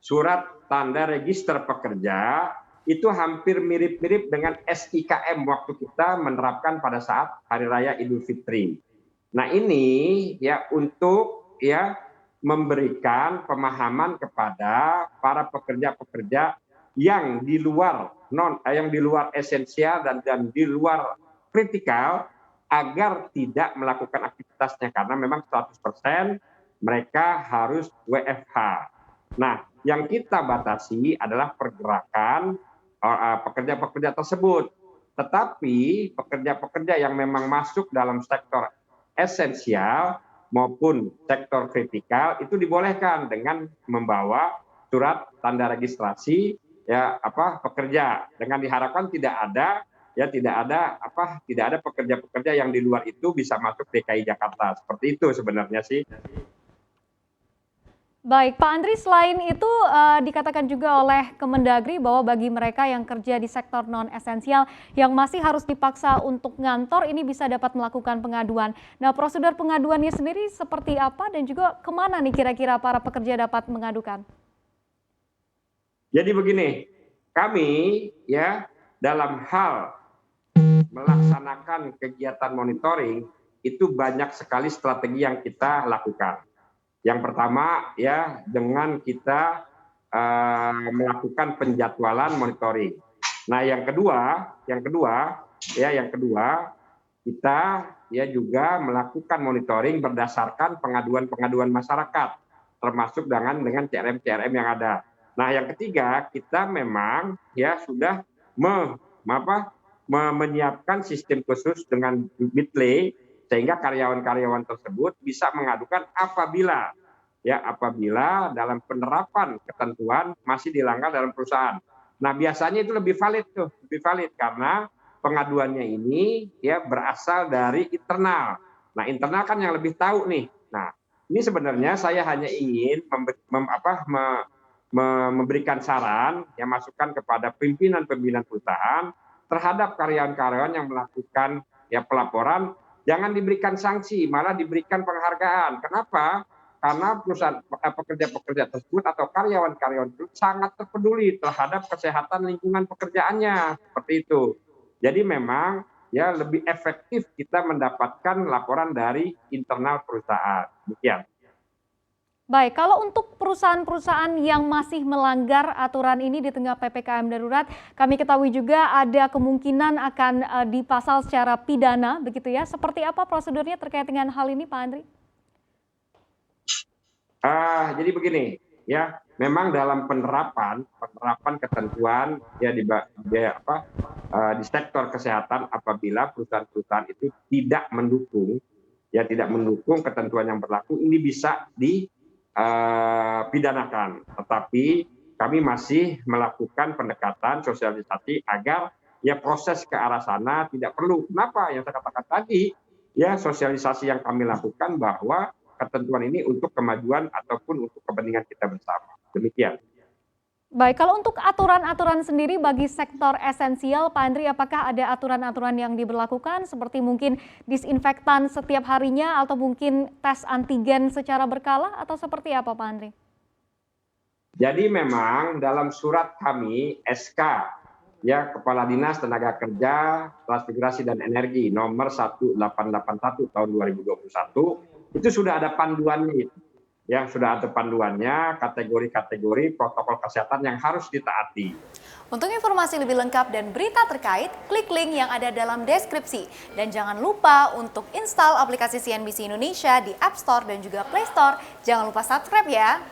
surat tanda register pekerja itu hampir mirip-mirip dengan SIKM waktu kita menerapkan pada saat Hari Raya Idul Fitri. Nah ini ya untuk ya memberikan pemahaman kepada para pekerja-pekerja yang di luar esensial dan di luar kritikal agar tidak melakukan aktivitasnya karena memang 100% mereka harus WFH. Nah, yang kita batasi adalah pergerakan pekerja-pekerja tersebut. Tetapi pekerja-pekerja yang memang masuk dalam sektor esensial maupun sektor kritikal itu dibolehkan dengan membawa surat tanda registrasi pekerja, dengan diharapkan tidak ada pekerja-pekerja yang di luar itu bisa masuk DKI Jakarta. Seperti itu sebenarnya sih. Baik, Pak Andri, selain itu dikatakan juga oleh Kemendagri bahwa bagi mereka yang kerja di sektor non-esensial yang masih harus dipaksa untuk ngantor, ini bisa dapat melakukan pengaduan. Nah, prosedur pengaduannya sendiri seperti apa dan juga kemana nih kira-kira para pekerja dapat mengadukan? Jadi begini, kami ya dalam hal melaksanakan kegiatan monitoring itu banyak sekali strategi yang kita lakukan. Yang pertama ya dengan kita melakukan penjadwalan monitoring. Nah, yang kedua kita ya juga melakukan monitoring berdasarkan pengaduan masyarakat termasuk dengan CRM yang ada. Nah, yang ketiga kita memang ya sudah menyiapkan sistem khusus dengan Bitly sehingga karyawan-karyawan tersebut bisa mengadukan apabila dalam penerapan ketentuan masih dilanggar dalam perusahaan. Nah, biasanya itu lebih valid karena pengaduannya ini ya berasal dari internal. Nah, internal kan yang lebih tahu nih. Nah, ini sebenarnya saya hanya ingin memberikan saran yang masukan kepada pimpinan perusahaan terhadap karyawan-karyawan yang melakukan ya pelaporan. Jangan diberikan sanksi, malah diberikan penghargaan. Kenapa? Karena perusahaan pekerja-pekerja tersebut atau karyawan-karyawan tersebut sangat terpeduli terhadap kesehatan lingkungan pekerjaannya, seperti itu. Jadi memang ya lebih efektif kita mendapatkan laporan dari internal perusahaan. Demikian. Baik, kalau untuk perusahaan-perusahaan yang masih melanggar aturan ini di tengah PPKM darurat, kami ketahui juga ada kemungkinan akan dipasal secara pidana, begitu ya. Seperti apa prosedurnya terkait dengan hal ini, Pak Andri? Jadi begini, ya, memang dalam penerapan ketentuan ya di sektor kesehatan apabila perusahaan-perusahaan itu tidak mendukung ketentuan yang berlaku, ini bisa dipidanakan. Tetapi kami masih melakukan pendekatan sosialisasi agar ya proses ke arah sana tidak perlu. Kenapa? Yang saya katakan tadi, ya sosialisasi yang kami lakukan bahwa ketentuan ini untuk kemajuan ataupun untuk kepentingan kita bersama. Demikian. Baik, kalau untuk aturan-aturan sendiri bagi sektor esensial, Pak Andri, apakah ada aturan-aturan yang diberlakukan seperti mungkin disinfektan setiap harinya atau mungkin tes antigen secara berkala atau seperti apa, Pak Andri? Jadi memang dalam surat kami SK ya Kepala Dinas Tenaga Kerja, Transmigrasi dan Energi nomor 1881 tahun 2021 itu sudah ada panduannya. Ya, sudah ada panduannya, kategori-kategori protokol kesehatan yang harus ditaati. Untuk informasi lebih lengkap dan berita terkait, klik link yang ada dalam deskripsi. Dan jangan lupa untuk install aplikasi CNBC Indonesia di App Store dan juga Play Store. Jangan lupa subscribe ya.